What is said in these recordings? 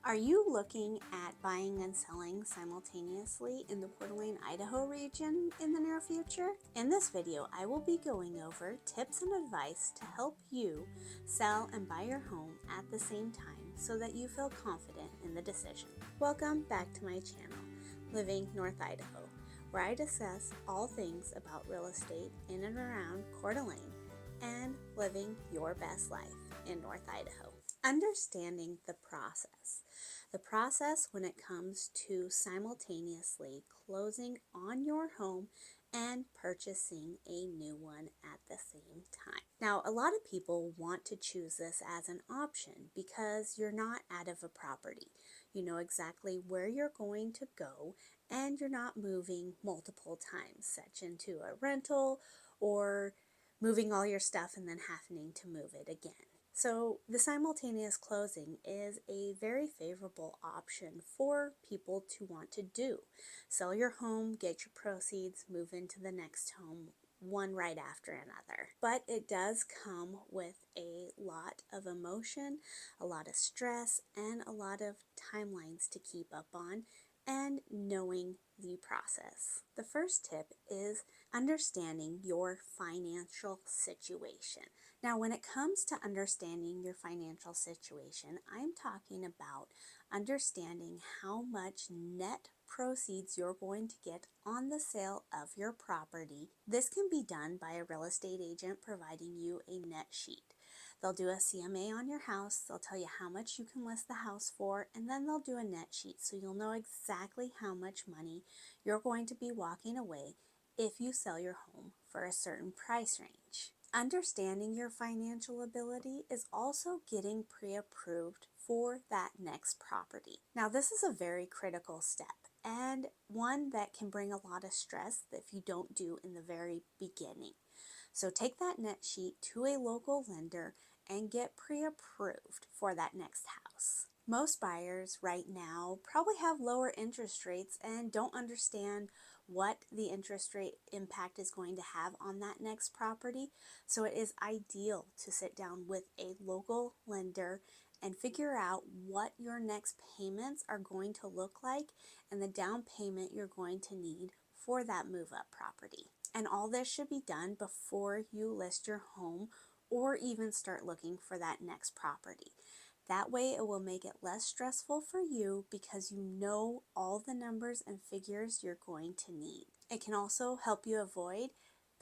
Are you looking at buying and selling simultaneously in the Coeur d'Alene, Idaho region in the near future? In this video, I will be going over tips and advice to help you sell and buy your home at the same time so that you feel confident in the decision. Welcome back to my channel, Living North Idaho, where I discuss all things about real estate in and around Coeur d'Alene and living your best life in North Idaho. Understanding the process. The process when it comes to simultaneously closing on your home and purchasing a new one at the same time. Now, a lot of people want to choose this as an option because you're not out of a property. You know exactly where you're going to go and you're not moving multiple times, such into a rental or moving all your stuff and then having to move it again. So the simultaneous closing is a very favorable option for people to want to do. Sell your home, get your proceeds, move into the next home, one right after another. But it does come with a lot of emotion, a lot of stress, and a lot of timelines to keep up on and knowing the process. The first tip is understanding your financial situation. Now, when it comes to understanding your financial situation, I'm talking about understanding how much net proceeds you're going to get on the sale of your property. This can be done by a real estate agent providing you a net sheet. They'll do a CMA on your house, they'll tell you how much you can list the house for, and then they'll do a net sheet so you'll know exactly how much money you're going to be walking away if you sell your home for a certain price range. Understanding your financial ability is also getting pre-approved for that next property. Now, this is a very critical step and one that can bring a lot of stress if you don't do in the very beginning. So take that net sheet to a local lender and get pre-approved for that next house. Most buyers right now probably have lower interest rates and don't understand what the interest rate impact is going to have on that next property. So it is ideal to sit down with a local lender and figure out what your next payments are going to look like and the down payment you're going to need for that move-up property. And all this should be done before you list your home or even start looking for that next property. That way it will make it less stressful for you because you know all the numbers and figures you're going to need. It can also help you avoid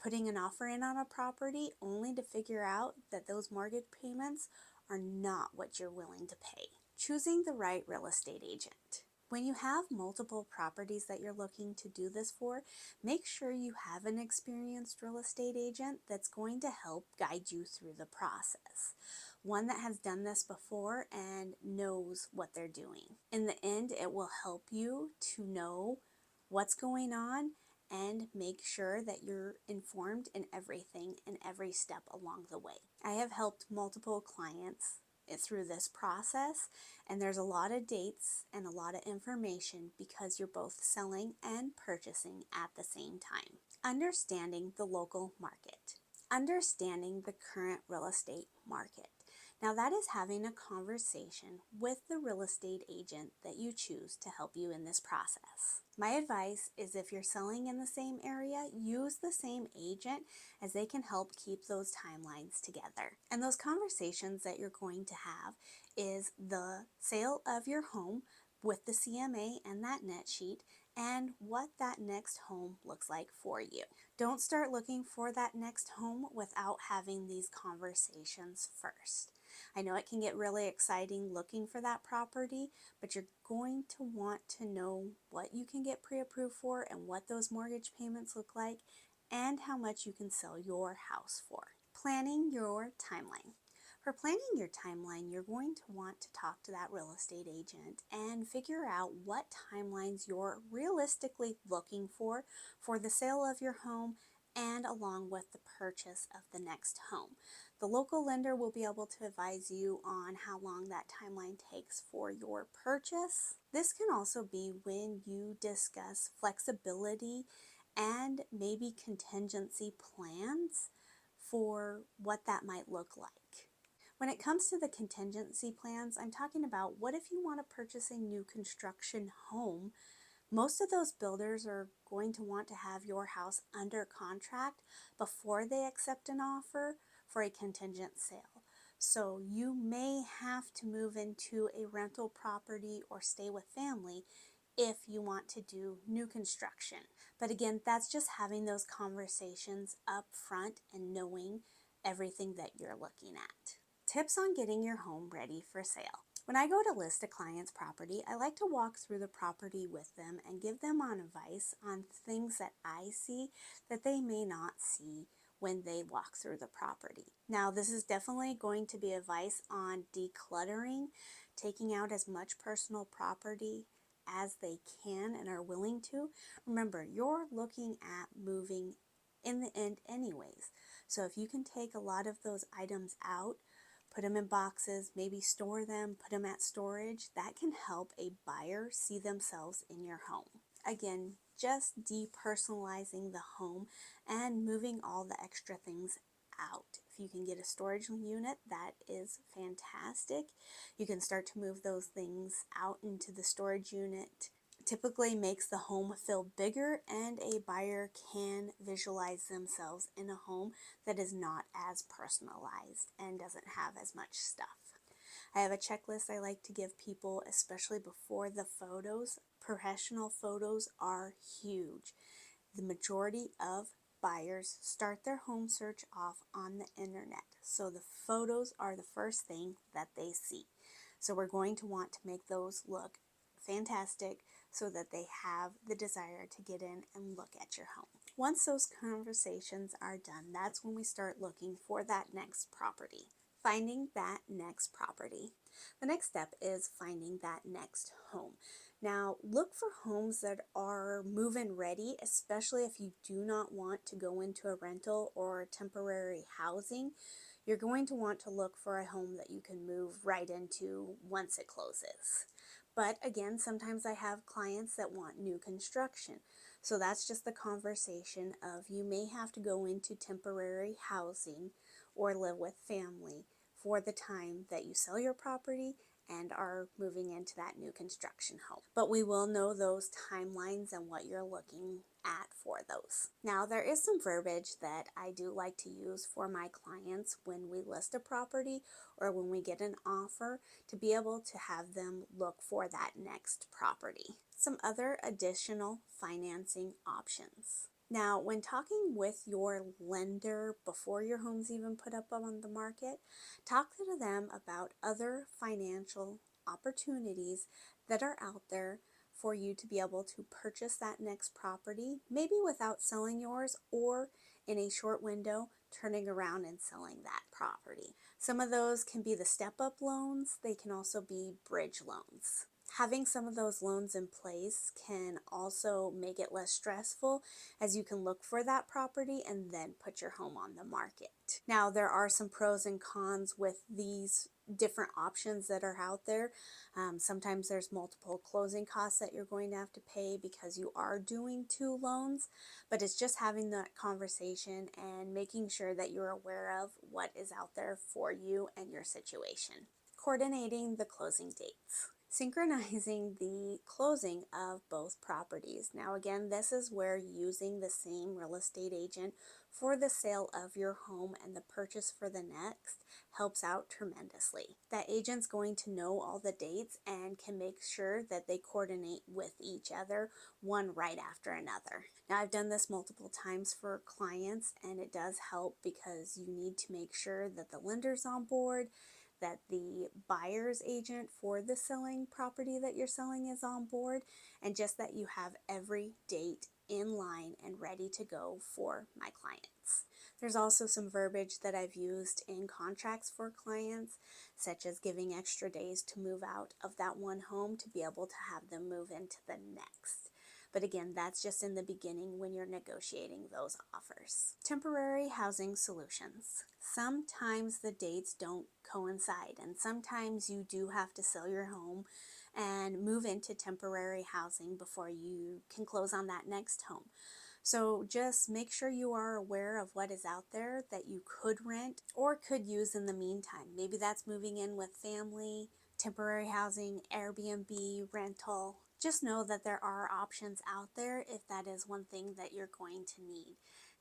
putting an offer in on a property only to figure out that those mortgage payments are not what you're willing to pay. Choosing the right real estate agent. When you have multiple properties that you're looking to do this for, make sure you have an experienced real estate agent that's going to help guide you through the process. One that has done this before and knows what they're doing. In the end, it will help you to know what's going on and make sure that you're informed in everything and every step along the way. I have helped multiple clients through this process, and there's a lot of dates and a lot of information because you're both selling and purchasing at the same time. Understanding the local market. Understanding the current real estate market. Now that is having a conversation with the real estate agent that you choose to help you in this process. My advice is if you're selling in the same area, use the same agent as they can help keep those timelines together. And those conversations that you're going to have is the sale of your home with the CMA and that net sheet and what that next home looks like for you. Don't start looking for that next home without having these conversations first. I know it can get really exciting looking for that property, but you're going to want to know what you can get pre-approved for and what those mortgage payments look like and how much you can sell your house for. Planning your timeline. For planning your timeline, you're going to want to talk to that real estate agent and figure out what timelines you're realistically looking for the sale of your home and along with the purchase of the next home. The local lender will be able to advise you on how long that timeline takes for your purchase. This can also be when you discuss flexibility and maybe contingency plans for what that might look like. When it comes to the contingency plans, I'm talking about what if you want to purchase a new construction home. Most of those builders are going to want to have your house under contract before they accept an offer for a contingent sale. So you may have to move into a rental property or stay with family if you want to do new construction. But again, that's just having those conversations up front and knowing everything that you're looking at. Tips on getting your home ready for sale. When I go to list a client's property, I like to walk through the property with them and give them on advice on things that I see that they may not see when they walk through the property. Now, this is definitely going to be advice on decluttering, taking out as much personal property as they can and are willing to. Remember, you're looking at moving in the end anyways. So if you can take a lot of those items out, put them in boxes, maybe store them, put them at storage, that can help a buyer see themselves in your home. Again, just depersonalizing the home and moving all the extra things out. If you can get a storage unit, that is fantastic. You can start to move those things out into the storage unit. Typically makes the home feel bigger, and a buyer can visualize themselves in a home that is not as personalized and doesn't have as much stuff. I have a checklist I like to give people, especially before the photos. Professional photos are huge. The majority of buyers start their home search off on the internet, so the photos are the first thing that they see. So we're going to want to make those look fantastic so that they have the desire to get in and look at your home. Once those conversations are done, that's when we start looking for that next property. Finding that next property. The next step is finding that next home. Now, look for homes that are move-in ready, especially if you do not want to go into a rental or temporary housing. You're going to want to look for a home that you can move right into once it closes. But again, sometimes I have clients that want new construction. So that's just the conversation of you may have to go into temporary housing or live with family for the time that you sell your property and are moving into that new construction home. But we will know those timelines and what you're looking at for those. Now, there is some verbiage that I do like to use for my clients when we list a property or when we get an offer to be able to have them look for that next property. Some other additional financing options. Now, when talking with your lender before your home's even put up on the market, talk to them about other financial opportunities that are out there for you to be able to purchase that next property, maybe without selling yours, or in a short window, turning around and selling that property. Some of those can be the step-up loans. They can also be bridge loans. Having some of those loans in place can also make it less stressful, as you can look for that property and then put your home on the market. Now, there are some pros and cons with these different options that are out there. Sometimes there's multiple closing costs that you're going to have to pay because you are doing two loans, but it's just having that conversation and making sure that you're aware of what is out there for you and your situation. Coordinating the closing dates. Synchronizing the closing of both properties. Now again, this is where using the same real estate agent for the sale of your home and the purchase for the next helps out tremendously. That agent's going to know all the dates and can make sure that they coordinate with each other, one right after another. Now, I've done this multiple times for clients, and it does help because you need to make sure that the lender's on board, that the buyer's agent for the selling property that you're selling is on board, and just that you have every date in line and ready to go for my clients. There's also some verbiage that I've used in contracts for clients, such as giving extra days to move out of that one home to be able to have them move into the next. But again, that's just in the beginning when you're negotiating those offers. Temporary housing solutions. Sometimes the dates don't coincide, and sometimes you do have to sell your home and move into temporary housing before you can close on that next home. So just make sure you are aware of what is out there that you could rent or could use in the meantime. Maybe that's moving in with family, temporary housing, Airbnb, rental. Just know that there are options out there if that is one thing that you're going to need.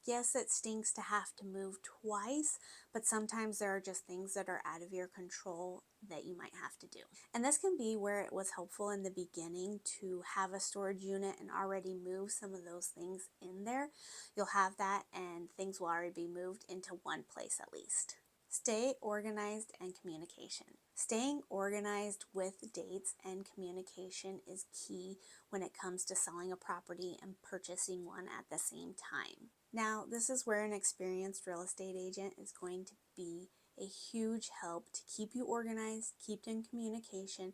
Yes, it stinks to have to move twice, but sometimes there are just things that are out of your control that you might have to do. And this can be where it was helpful in the beginning to have a storage unit and already move some of those things in there. You'll have that and things will already be moved into one place at least. Stay organized and communication. Staying organized with dates and communication is key when it comes to selling a property and purchasing one at the same time. Now, this is where an experienced real estate agent is going to be a huge help to keep you organized, keep in communication,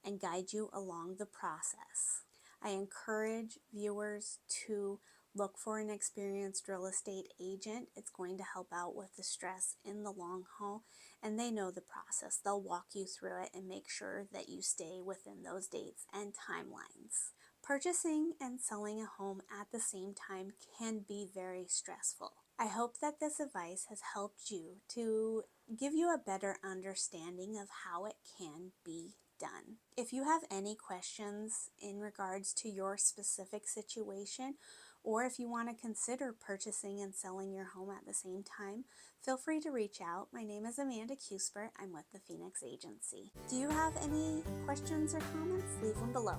and guide you along the process. I encourage viewers to look for an experienced real estate agent. It's going to help out with the stress in the long haul, and they know the process. They'll walk you through it and make sure that you stay within those dates and timelines. Purchasing and selling a home at the same time can be very stressful. I hope that this advice has helped you to give you a better understanding of how it can be done. If you have any questions in regards to your specific situation, or if you want to consider purchasing and selling your home at the same time, feel free to reach out. My name is Amanda Cuthbert. I'm with the Phoenix Agency. Do you have any questions or comments? Leave them below.